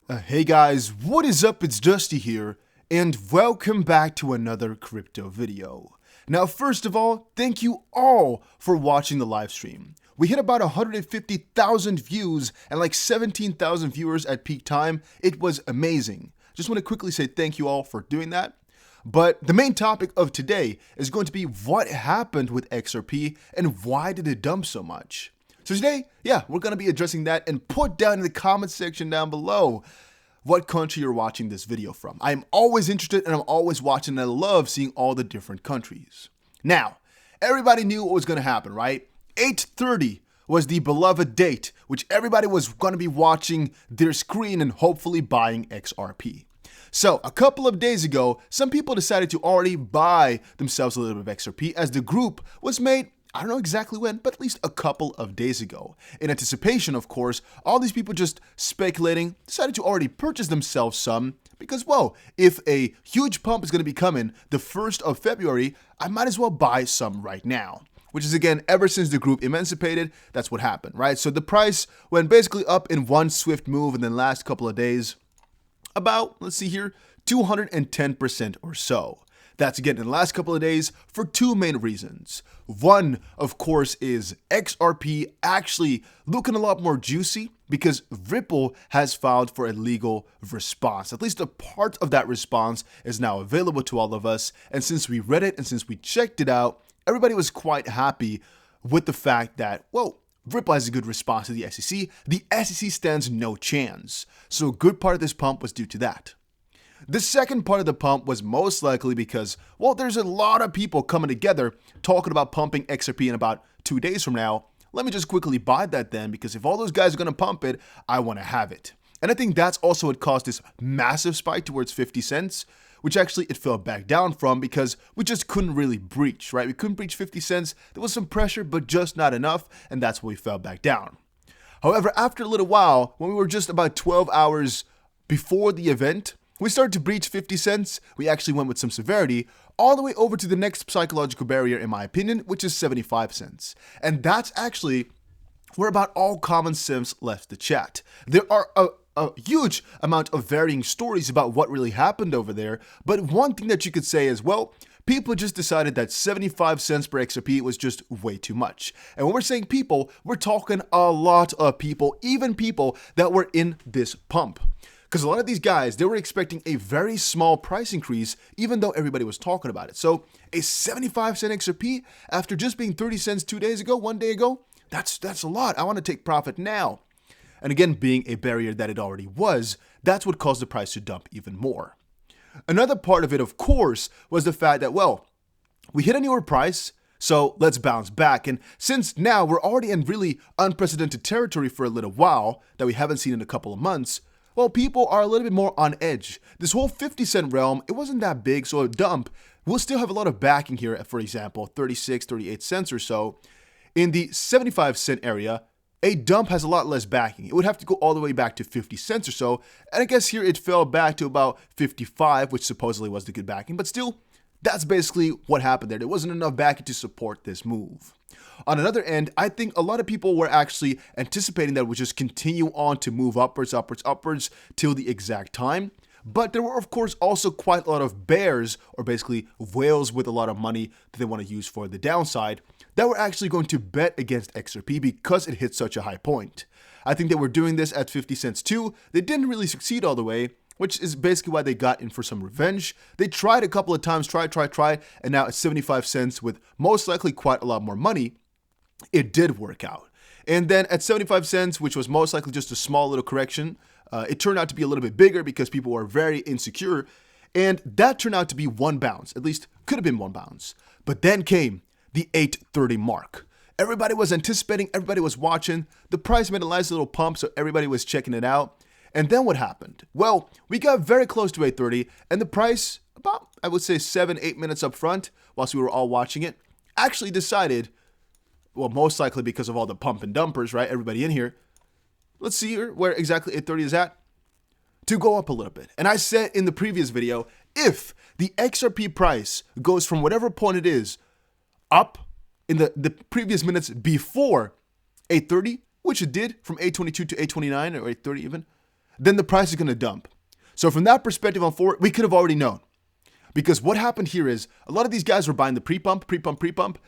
Hey guys, what is up? It's Dusty here, and welcome back to another crypto video. Now, first of all, thank you all for watching the live stream. We hit about 150,000 views and like 17,000 viewers at peak time. It was amazing. Just want to quickly say thank you all for doing that. But the main topic of today is going to be what happened with XRP and why did it dump so much? So today, we're going to be addressing that, and put down in the comment section down below what country you're watching this video from. I'm always interested and I'm always watching, and I love seeing all the different countries. Now, everybody knew what was going to happen, right? 8:30 was the beloved date, which everybody was going to be watching their screen and hopefully buying XRP. So a couple of days ago, some people decided to already buy themselves a little bit of XRP, as the group was made, I don't know exactly when, but at least a couple of days ago. In anticipation, of course, all these people just speculating decided to already purchase themselves some because, well, if a huge pump is going to be coming the 1st of February, I might as well buy some right now. Which is, again, ever since the group emancipated, that's what happened, right? So the price went basically up in one swift move in the last couple of days, about, let's see here, 210% or so. That's, again, in the last couple of days for two main reasons. One, of course, is XRP actually looking a lot more juicy because Ripple has filed for a legal response. At least a part of that response is now available to all of us. And since we read it and since we checked it out, everybody was quite happy with the fact that, well, Ripple has a good response to the SEC. The SEC stands no chance. So a good part of this pump was due to that. The second part of the pump was most likely because, well, there's a lot of people coming together talking about pumping XRP in about 2 days from now. Let me just quickly buy that then, because if all those guys are going to pump it, I want to have it. And I think that's also what caused this massive spike towards 50 cents, which actually it fell back down from because we just couldn't really breach, right? We couldn't breach 50 cents. There was some pressure, but just not enough, and that's why we fell back down. However, after a little while, when we were just about 12 hours before the event, we started to breach 50 cents. We actually went with some severity all the way over to the next psychological barrier, in my opinion, which is 75 cents. And that's actually where about all common sense left the chat. There are a huge amount of varying stories about what really happened over there, but one thing that you could say is, well, people just decided that 75 cents per XRP was just way too much. And when we're saying people, we're talking a lot of people, even people that were in this pump. Because a lot of these guys, they were expecting a very small price increase, even though everybody was talking about it. So a 75 cent XRP after just being 30 cents 2 days ago, 1 day ago, that's a lot. I want to take profit now. And again, being a barrier that it already was, that's what caused the price to dump even more. Another part of it, of course, was the fact that, well, we hit a newer price, so let's bounce back. And since now we're already in really unprecedented territory for a little while that we haven't seen in a couple of months, well, people are a little bit more on edge. This whole 50 cent realm, it wasn't that big, so a dump will still have a lot of backing here at, for example, 36, 38 cents or so. In the 75 cent area, a dump has a lot less backing. It would have to go all the way back to 50 cents or so. And I guess here it fell back to about 55, which supposedly was the good backing. But still, that's basically what happened there. There wasn't enough backing to support this move. On another end, I think a lot of people were actually anticipating that it would just continue on to move upwards till the exact time. But there were, of course, also quite a lot of bears, or basically whales with a lot of money that they want to use for the downside, that were actually going to bet against XRP because it hit such a high point. I think they were doing this at 50 cents too. They didn't really succeed all the way, which is basically why they got in for some revenge. They tried a couple of times, tried, and now at 75 cents with most likely quite a lot more money, it did work out. And then at 75 cents, which was most likely just a small little correction, it turned out to be a little bit bigger because people were very insecure. And that turned out to be one bounce, at least could have been one bounce. But then came the 8:30 mark. Everybody was anticipating, everybody was watching. The price made a nice little pump, so everybody was checking it out. And then what happened? Well, we got very close to 8:30, and the price, about, I would say 7-8 minutes up front, whilst we were all watching it, actually decided, well, most likely because of all the pump and dumpers, right? Everybody in here. Let's see here where exactly 8:30 is at. To go up a little bit. And I said in the previous video, if the XRP price goes from whatever point it is up in the previous minutes before 8:30, which it did from 8:22 to 8:29 or 8:30 even, then the price is going to dump. So from that perspective on forward, we could have already known. Because what happened here is a lot of these guys were buying the pre-pump.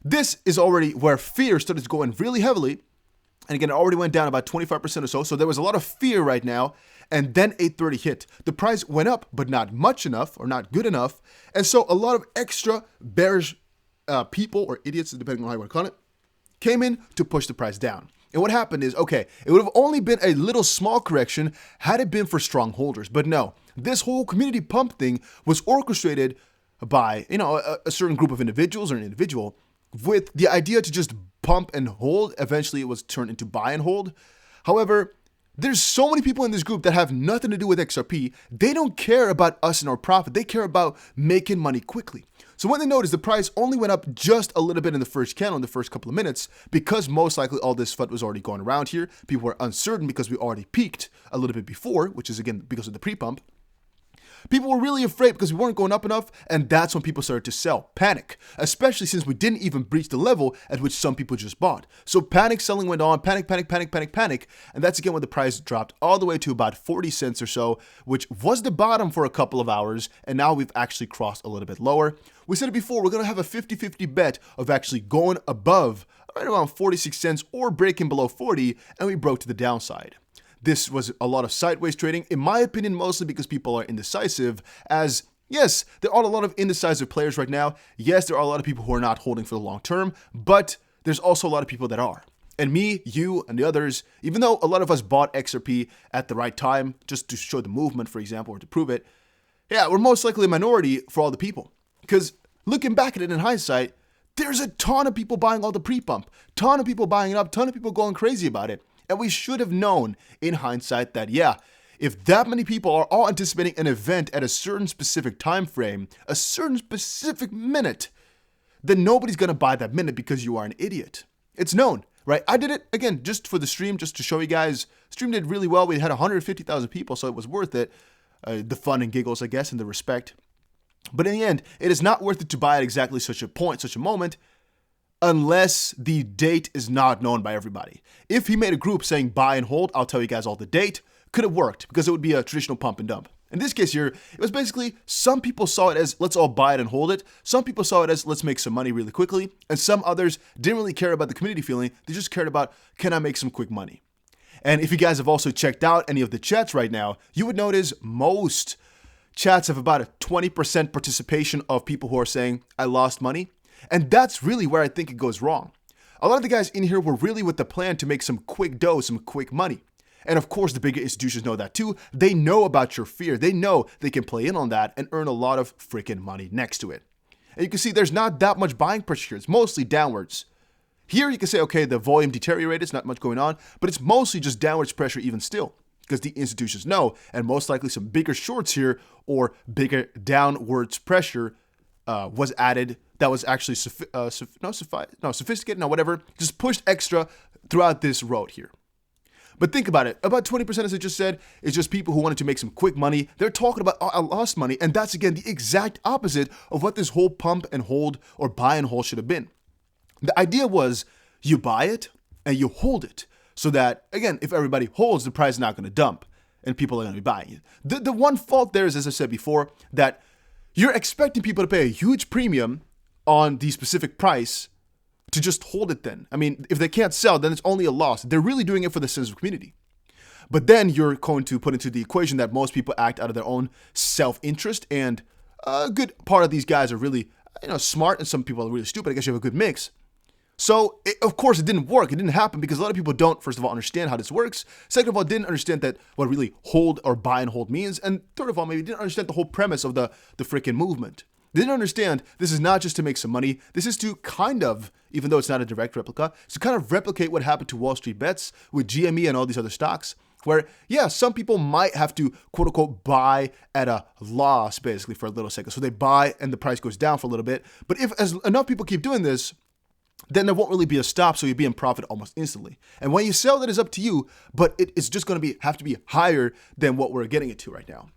This is already where fear started to go in really heavily. And again, it already went down about 25% or so. So there was a lot of fear right now. And then 830 hit. The price went up, but not much enough or not good enough. And so a lot of extra bearish people or idiots, depending on how you want to call it, came in to push the price down. And what happened is, okay, it would have only been a little small correction had it been for strong holders. But no, this whole community pump thing was orchestrated by, a certain group of individuals or an individual with the idea to just pump and hold. Eventually, it was turned into buy and hold. However, there's so many people in this group that have nothing to do with XRP. They don't care about us and our profit. They care about making money quickly. So when they notice the price only went up just a little bit in the first candle in the first couple of minutes, because most likely all this FUD was already going around here. People were uncertain because we already peaked a little bit before, which is again because of the pre-pump. People were really afraid because we weren't going up enough, and that's when people started to sell. Panic, especially since we didn't even breach the level at which some people just bought. So panic selling went on, panic, and that's again when the price dropped all the way to about 40 cents or so, which was the bottom for a couple of hours, and now we've actually crossed a little bit lower. We said it before, we're going to have a 50-50 bet of actually going above right around 46 cents or breaking below 40, and we broke to the downside. This was a lot of sideways trading, in my opinion, mostly because people are indecisive, as yes, there are a lot of indecisive players right now. Yes, there are a lot of people who are not holding for the long term, but there's also a lot of people that are. And me, you, and the others, even though a lot of us bought XRP at the right time, just to show the movement, for example, or to prove it, yeah, we're most likely a minority for all the people. Because looking back at it in hindsight, there's a ton of people buying all the pre-pump, ton of people buying it up, ton of people going crazy about it. And we should have known in hindsight that, yeah, if that many people are all anticipating an event at a certain specific time frame, a certain specific minute, then nobody's going to buy that minute because you are an idiot. It's known, right? I did it, again, just for the stream, just to show you guys. Stream did really well. We had 150,000 people, so it was worth it. The fun and giggles, I guess, and the respect. But in the end, it is not worth it to buy at exactly such a point, such a moment, unless the date is not known by everybody. If he made a group saying buy and hold, I'll tell you guys all the date, could have worked because it would be a traditional pump and dump. In this case here, it was basically some people saw it as let's all buy it and hold it. Some people saw it as let's make some money really quickly. And some others didn't really care about the community feeling. They just cared about, can I make some quick money? And if you guys have also checked out any of the chats right now, you would notice most chats have about a 20% participation of people who are saying, I lost money. And that's really where I think it goes wrong. A lot of the guys in here were really with the plan to make some quick dough, some quick money. And of course, the bigger institutions know that too. They know about your fear. They know they can play in on that and earn a lot of freaking money next to it. And you can see there's not that much buying pressure here. It's mostly downwards. Here you can say, okay, the volume deteriorated. It's not much going on, but it's mostly just downwards pressure even still because the institutions know, and most likely some bigger shorts here or bigger downwards pressure was added. That was actually sophisticated, whatever, just pushed extra throughout this road here. But think about it. About 20%, as I just said, is just people who wanted to make some quick money. They're talking about, oh, I lost money. And that's, again, the exact opposite of what this whole pump and hold or buy and hold should have been. The idea was you buy it and you hold it so that, again, if everybody holds, the price is not going to dump and people are going to be buying it. The one fault there is, as I said before, that you're expecting people to pay a huge premium on the specific price to just hold it then. I mean, if they can't sell, then it's only a loss. They're really doing it for the sense of community. But then you're going to put into the equation that most people act out of their own self-interest, and a good part of these guys are really, smart, and some people are really stupid. I guess you have a good mix. So, of course, it didn't work. It didn't happen because a lot of people don't, first of all, understand how this works. Second of all, didn't understand that what really hold or buy and hold means. And third of all, maybe didn't understand the whole premise of the freaking movement. They didn't understand this is not just to make some money. This is to kind of, even though it's not a direct replica, it's to kind of replicate what happened to Wall Street bets with GME and all these other stocks, where, yeah, some people might have to, quote unquote, buy at a loss, basically, for a little second. So they buy and the price goes down for a little bit. But if as enough people keep doing this, then there won't really be a stop, so you'll be in profit almost instantly. And when you sell, that is up to you, but it's just going to have to be higher than what we're getting it to right now.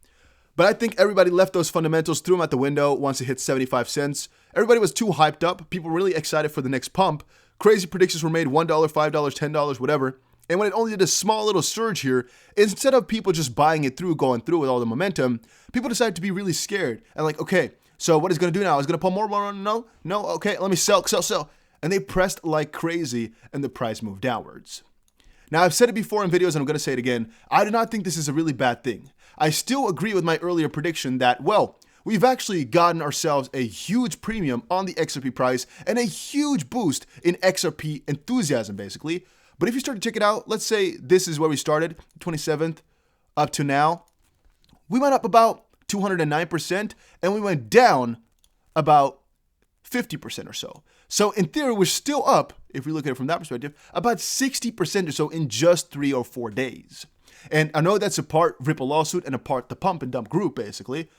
But I think everybody left those fundamentals, threw them out the window once it hit 75 cents. Everybody was too hyped up. People were really excited for the next pump. Crazy predictions were made, $1, $5, $10, whatever. And when it only did a small little surge here, instead of people just buying it through, going through with all the momentum, people decided to be really scared. And like, okay, so what is it going to do now? Is it going to pump more? No, okay, let me sell. And they pressed like crazy and the price moved downwards. Now, I've said it before in videos and I'm going to say it again. I do not think this is a really bad thing. I still agree with my earlier prediction that, well, we've actually gotten ourselves a huge premium on the XRP price and a huge boost in XRP enthusiasm, basically. But if you start to check it out, let's say this is where we started, 27th, up to now. We went up about 209% and we went down about 50% or so. So in theory, we're still up, if we look at it from that perspective, about 60% or so in just 3 or 4 days. And I know that's a part Ripple lawsuit and a part the pump and dump group, basically.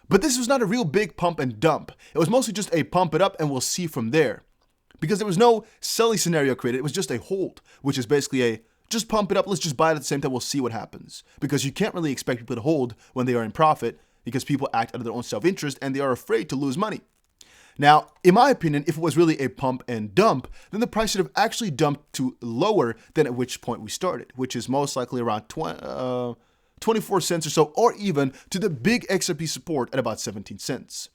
But this was not a real big pump and dump. It was mostly just a pump it up and we'll see from there. Because there was no selling scenario created. It was just a hold, which is basically a just pump it up, let's just buy it at the same time, we'll see what happens. Because you can't really expect people to hold when they are in profit because people act out of their own self-interest and they are afraid to lose money. Now, in my opinion, if it was really a pump and dump, then the price should have actually dumped to lower than at which point we started, which is most likely around 24 cents or so, or even to the big XRP support at about 17 cents.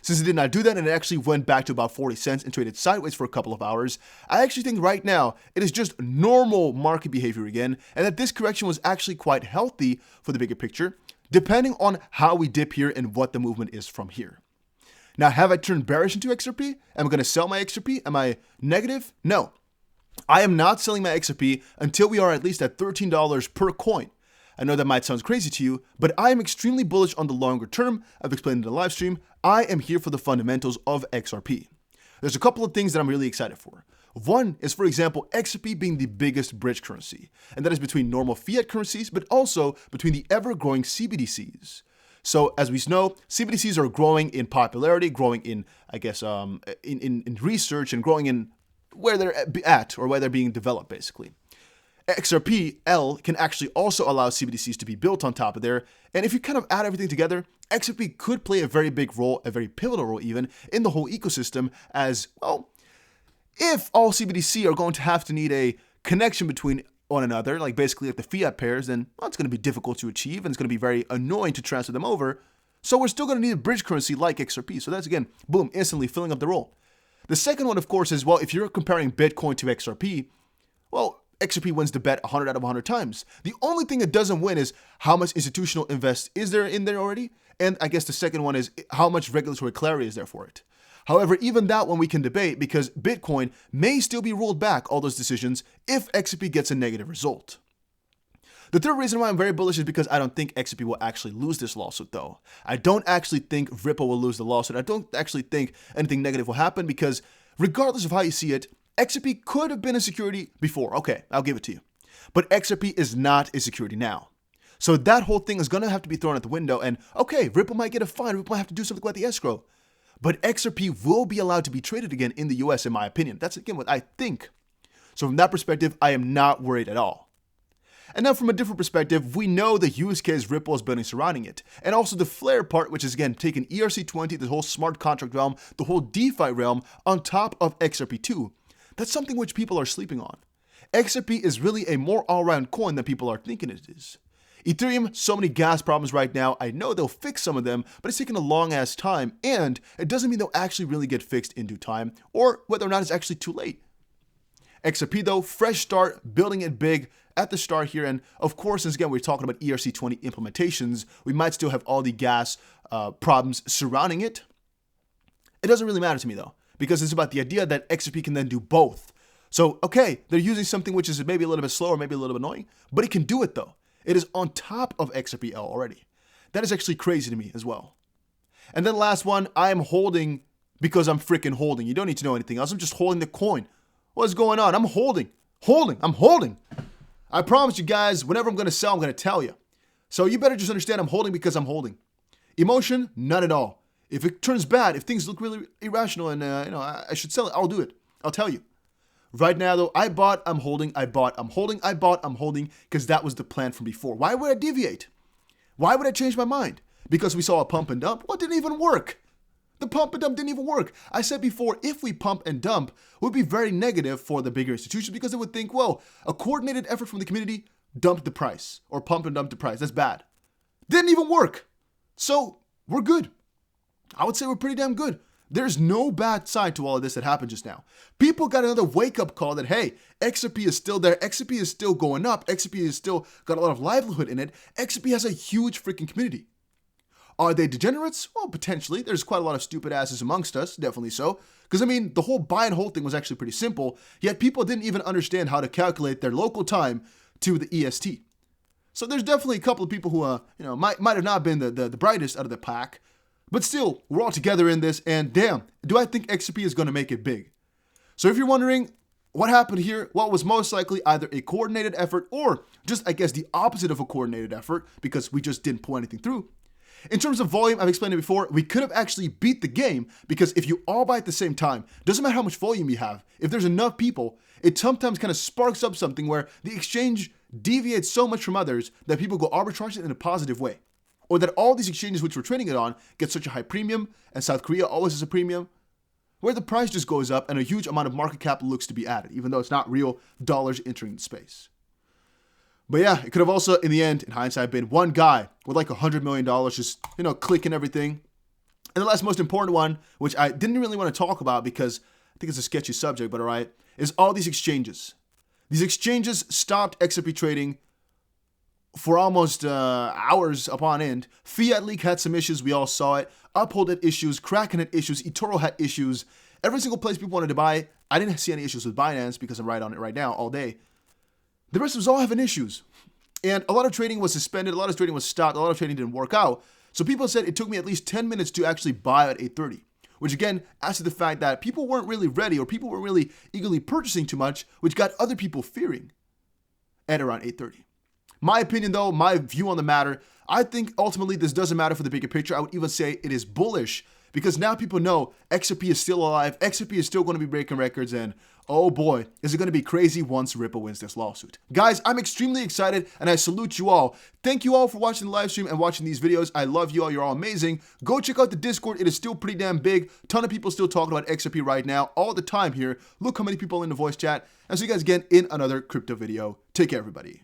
Since it did not do that and it actually went back to about 40 cents and traded sideways for a couple of hours, I actually think right now it is just normal market behavior again, and that this correction was actually quite healthy for the bigger picture, depending on how we dip here and what the movement is from here. Now, have I turned bearish into XRP? Am I going to sell my XRP? Am I negative? No. I am not selling my XRP until we are at least at $13 per coin. I know that might sound crazy to you, but I am extremely bullish on the longer term. I've explained in the live stream. I am here for the fundamentals of XRP. There's a couple of things that I'm really excited for. One is, for example, XRP being the biggest bridge currency, and that is between normal fiat currencies, but also between the ever-growing CBDCs. So as we know, CBDCs are growing in popularity, growing in, I guess, in research and growing in where they're at or where they're being developed, basically. XRP-L can actually also allow CBDCs to be built on top of there. And if you kind of add everything together, XRP could play a very big role, a very pivotal role even, in the whole ecosystem as, well, if all CBDC are going to have to need a connection between one another, like basically like the fiat pairs, then well, it's going to be difficult to achieve and it's going to be very annoying to transfer them over. So we're still going to need a bridge currency like XRP. So that's, again, boom, instantly filling up the role. The second one, of course, is, well, if you're comparing Bitcoin to XRP, well, XRP wins the bet 100 out of 100 times. The only thing it doesn't win is how much institutional invest is there in there already. And I guess the second one is how much regulatory clarity is there for it. However, even that one we can debate because Bitcoin may still be rolled back, all those decisions, if XRP gets a negative result. The third reason why I'm very bullish is because I don't think XRP will actually lose this lawsuit, though. I don't actually think Ripple will lose the lawsuit. I don't actually think anything negative will happen because regardless of how you see it, XRP could have been a security before. Okay, I'll give it to you. But XRP is not a security now. So that whole thing is going to have to be thrown out the window. And okay, Ripple might get a fine. Ripple might have to do something about the escrow. But XRP will be allowed to be traded again in the US, in my opinion. That's, again, what I think. So from that perspective, I am not worried at all. And now from a different perspective, we know the use case Ripple is building surrounding it. And also the Flare part, which is, again, taking ERC20, the whole smart contract realm, the whole DeFi realm, on top of XRP2. That's something which people are sleeping on. XRP is really a more all-around coin than people are thinking it is. Ethereum, so many gas problems right now. I know they'll fix some of them, but it's taking a long-ass time, and it doesn't mean they'll actually really get fixed in due time, or whether or not it's actually too late. XRP, though, fresh start, building it big at the start here, and of course, since again, we're talking about ERC20 implementations, we might still have all the gas problems surrounding it. It doesn't really matter to me, though, because it's about the idea that XRP can then do both. So, okay, they're using something which is maybe a little bit slower, maybe a little bit annoying, but it can do it, though. It is on top of XRP-L already. That is actually crazy to me as well. And then last one, I am holding because I'm freaking holding. You don't need to know anything else. I'm just holding the coin. What's going on? I'm holding. I'm holding. I promise you guys, whenever I'm going to sell, I'm going to tell you. So you better just understand I'm holding because I'm holding. Emotion, none at all. If it turns bad, if things look really irrational and I should sell it, I'll do it. I'll tell you. Right now, though, I bought, I'm holding, I bought, I'm holding, I bought, I'm holding, because that was the plan from before. Why would I deviate? Why would I change my mind? Because we saw a pump and dump? Well, it didn't even work. The pump and dump didn't even work. I said before, if we pump and dump, it would be very negative for the bigger institutions because they would think, well, a coordinated effort from the community dumped the price or pump and dump the price. That's bad. Didn't even work. So we're good. I would say we're pretty damn good. There's no bad side to all of this that happened just now. People got another wake-up call that, hey, XRP is still there. XRP is still going up. XRP is still got a lot of livelihood in it. XRP has a huge freaking community. Are they degenerates? Well, potentially. There's quite a lot of stupid asses amongst us, definitely so. Because, I mean, the whole buy and hold thing was actually pretty simple, yet people didn't even understand how to calculate their local time to the EST. So there's definitely a couple of people who, might have not been the brightest out of the pack, but still, we're all together in this, and damn, do I think XRP is going to make it big. So if you're wondering what happened here, well, it was most likely either a coordinated effort or just, I guess, the opposite of a coordinated effort because we just didn't pull anything through. In terms of volume, I've explained it before, we could have actually beat the game because if you all buy at the same time, doesn't matter how much volume you have, if there's enough people, it sometimes kind of sparks up something where the exchange deviates so much from others that people go arbitrage it in a positive way. Or that all these exchanges which we're trading it on get such a high premium, and South Korea always has a premium, where the price just goes up and a huge amount of market cap looks to be added, even though it's not real dollars entering the space. But yeah, it could have also, in the end, in hindsight, been one guy with like $100 million just, clicking everything. And the last most important one, which I didn't really want to talk about because I think it's a sketchy subject, but all right, is all these exchanges. These exchanges stopped XRP trading for almost hours upon end. Fiat Leak had some issues. We all saw it. Uphold had issues. Kraken had issues. eToro had issues. Every single place people wanted to buy, I didn't see any issues with Binance because I'm right on it right now all day. The rest of us all having issues. And a lot of trading was suspended. A lot of trading was stopped. A lot of trading didn't work out. So people said it took me at least 10 minutes to actually buy at 8:30. Which again, adds to the fact that people weren't really ready or people weren't really eagerly purchasing too much, which got other people fearing at around 8:30. My opinion though, my view on the matter, I think ultimately this doesn't matter for the bigger picture. I would even say it is bullish because now people know XRP is still alive. XRP is still going to be breaking records and oh boy, is it going to be crazy once Ripple wins this lawsuit. Guys, I'm extremely excited and I salute you all. Thank you all for watching the live stream and watching these videos. I love you all. You're all amazing. Go check out the Discord. It is still pretty damn big. Ton of people still talking about XRP right now all the time here. Look how many people in the voice chat. And see you guys again in another crypto video. Take care, everybody.